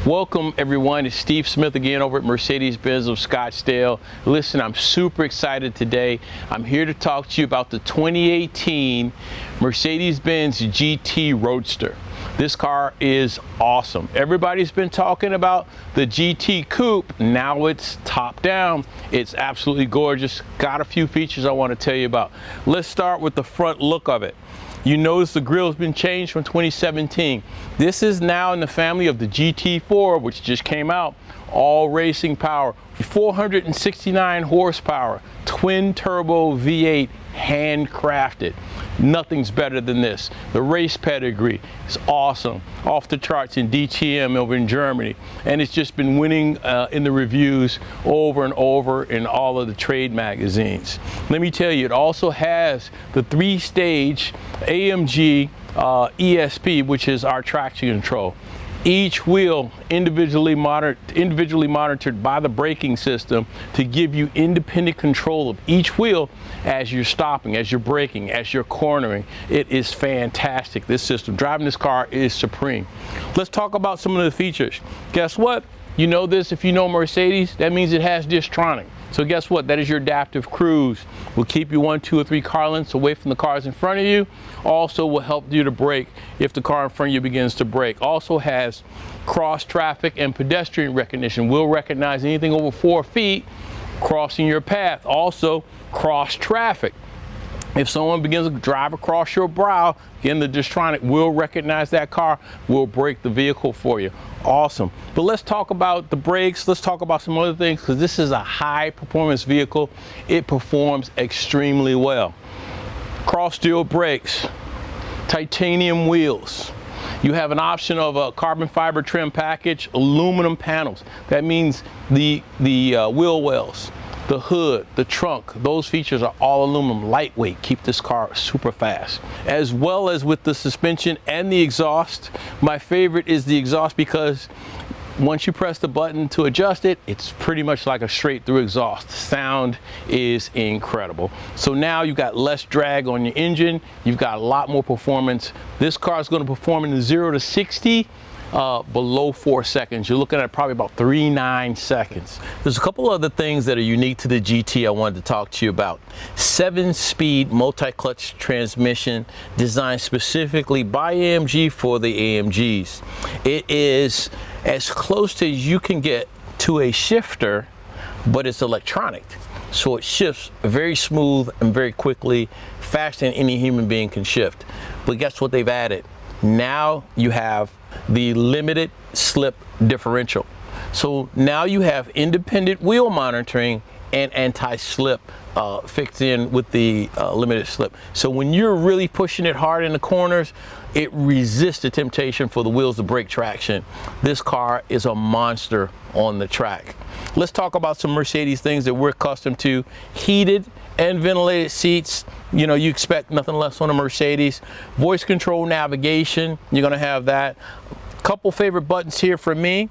Welcome everyone, it's Steve Smith again over at Mercedes-Benz of Scottsdale. Listen, I'm super excited today. I'm here to talk to you about the 2018 Mercedes-Benz GT Roadster. This car is awesome. Everybody's been talking about the GT Coupe. Now it's top down. It's absolutely gorgeous. Got a few features I want to tell you about. Let's start with the front look of it. You notice the grille's been changed from 2017. This is now in the family of the GT4, which just came out. All racing power, 469 horsepower, twin turbo V8, handcrafted. Nothing's better than this. The race pedigree is awesome, off the charts in DTM over in Germany, and it's just been winning in the reviews over and over in all of the trade magazines. Let me tell you, it also has the 3-stage AMG ESP, which is our traction control. Each wheel individually monitored by the braking system to give you independent control of each wheel as you're stopping, as you're braking, as you're cornering. It is fantastic, this system. Driving this car is supreme. Let's talk about some of the features. Guess what? You know this, if you know Mercedes, that means it has Distronic. So guess what? That is your adaptive cruise. Will keep you 1, 2, or 3 car lengths away from the cars in front of you. Also will help you to brake if the car in front of you begins to brake. Also has cross traffic and pedestrian recognition. Will recognize anything over 4 feet crossing your path. Also cross traffic. If someone begins to drive across your brow, again, the Distronic will recognize that car, will brake the vehicle for you. Awesome. But let's talk about the brakes. Let's talk about some other things, because this is a high performance vehicle. It performs extremely well. Cross steel brakes, titanium wheels. You have an option of a carbon fiber trim package, aluminum panels. That means the wheel wells, the hood, the trunk, those features are all aluminum, lightweight, keep this car super fast. As well as with the suspension and the exhaust. My favorite is the exhaust, because once you press the button to adjust it, it's pretty much like a straight through exhaust. The sound is incredible. So now you've got less drag on your engine, you've got a lot more performance. This car is going to perform in the 0 to 60 below 4 seconds. You're looking at probably about 3.9 seconds. There's a couple other things that are unique to the GT I wanted to talk to you about. 7-speed multi-clutch transmission designed specifically by AMG for the AMGs. It is as close as you can get to a shifter, but it's electronic. So it shifts very smooth and very quickly, faster than any human being can shift. But guess what they've added? Now you have the limited slip differential. So now you have independent wheel monitoring and anti-slip fixed in with the limited slip. So when you're really pushing it hard in the corners, it resists the temptation for the wheels to break traction. This car is a monster on the track. Let's talk about some Mercedes things that we're accustomed to. Heated and ventilated seats. You know, you expect nothing less on a Mercedes. Voice control navigation, you're gonna have that. Couple favorite buttons here for me.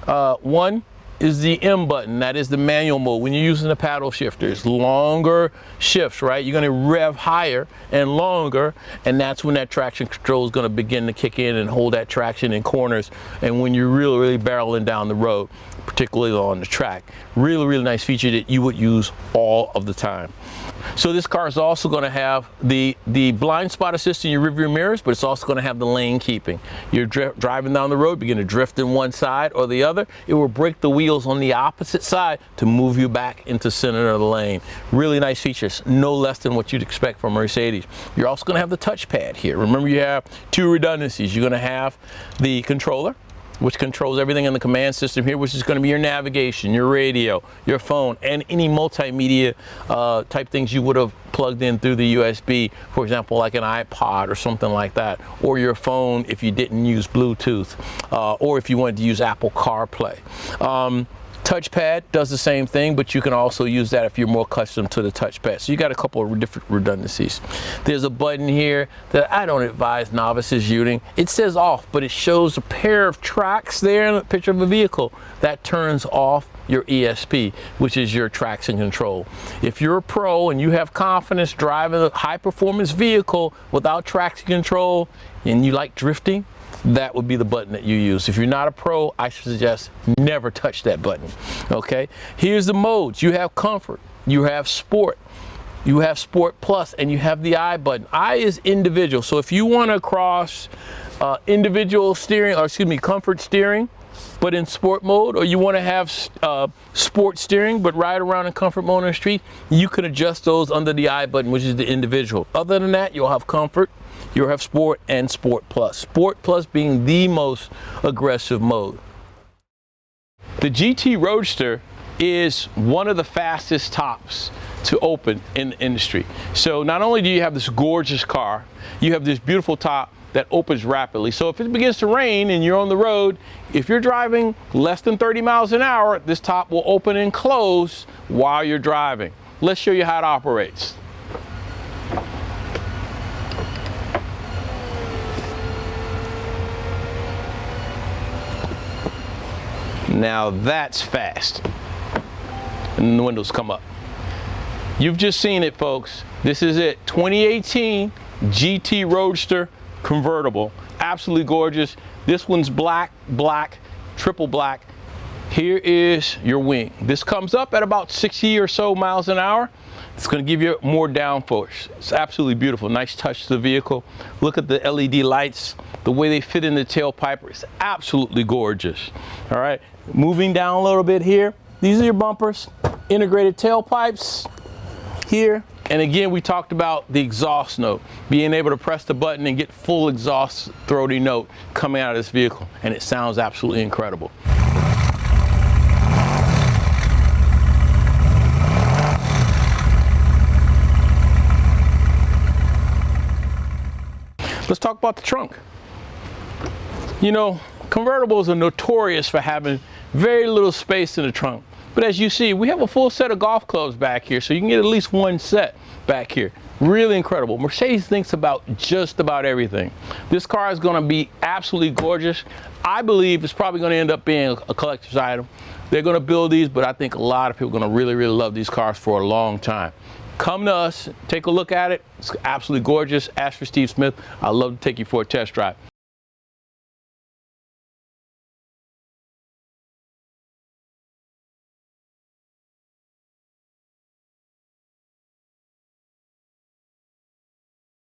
One is the M button, that is the manual mode. When you're using the paddle shifters, longer shifts, right? You're gonna rev higher and longer, and that's when that traction control is gonna begin to kick in and hold that traction in corners, and when you're really barreling down the road, particularly on the track. Really nice feature that you would use all of the time. So this car is also going to have the blind spot assist in your rearview mirrors, but it's also going to have the lane keeping. You're driving down the road, begin to drift in one side or the other, it will brake the wheels on the opposite side to move you back into center of the lane. Really nice features, no less than what you'd expect from Mercedes. You're also going to have the touchpad here. Remember, you have 2 redundancies. You're going to have the controller, which controls everything in the command system here, which is going to be your navigation, your radio, your phone, and any multimedia type things you would have plugged in through the USB, for example, like an iPod or something like that, or your phone if you didn't use Bluetooth, or if you wanted to use Apple CarPlay. Touchpad does the same thing, but you can also use that if you're more accustomed to the touchpad. So you got a couple of different redundancies. There's a button here that I don't advise novices using. It says off, but it shows a pair of tracks there in a picture of a vehicle. That turns off your ESP, which is your traction control. If you're a pro and you have confidence driving a high performance vehicle without traction control and you like drifting, that would be the button that you use. If you're not a pro, I suggest never touch that button, okay? Here's the modes. You have comfort, you have sport, you have sport plus, and you have the I button. I is individual, so if you want to cross individual steering, or excuse me, comfort steering, but in sport mode, or you want to have sport steering but ride around in comfort mode on the street, you can adjust those under the I button, which is the individual. Other than that, you'll have comfort, you'll have sport, and sport plus. Sport plus being the most aggressive mode. The GT Roadster is one of the fastest tops to open in the industry. So not only do you have this gorgeous car, you have this beautiful top that opens rapidly. So if it begins to rain and you're on the road, if you're driving less than 30 miles an hour, this top will open and close while you're driving. Let's show you how it operates. Now that's fast. And the windows come up. You've just seen it, folks. This is it, 2018 GT Roadster convertible. Absolutely gorgeous. This one's black, black, triple black. Here is your wing. This comes up at about 60 or so miles an hour. It's going to give you more downforce. It's absolutely beautiful. Nice touch to the vehicle. Look at the LED lights, the way they fit in the tailpipe. It's absolutely gorgeous. All right, moving down a little bit here. These are your bumpers, integrated tailpipes here. And again, we talked about the exhaust note, being able to press the button and get full exhaust throaty note coming out of this vehicle. And it sounds absolutely incredible. Let's talk about the trunk. You know, convertibles are notorious for having very little space in the trunk. But as you see, we have a full set of golf clubs back here, so you can get at least one set back here. Really incredible. Mercedes thinks about just about everything. This car is going to be absolutely gorgeous. I believe it's probably going to end up being a collector's item. They're going to build these, but I think a lot of people are going to really, really love these cars for a long time. Come to us, take a look at it. It's absolutely gorgeous. Ask for Steve Smith. I'd love to take you for a test drive.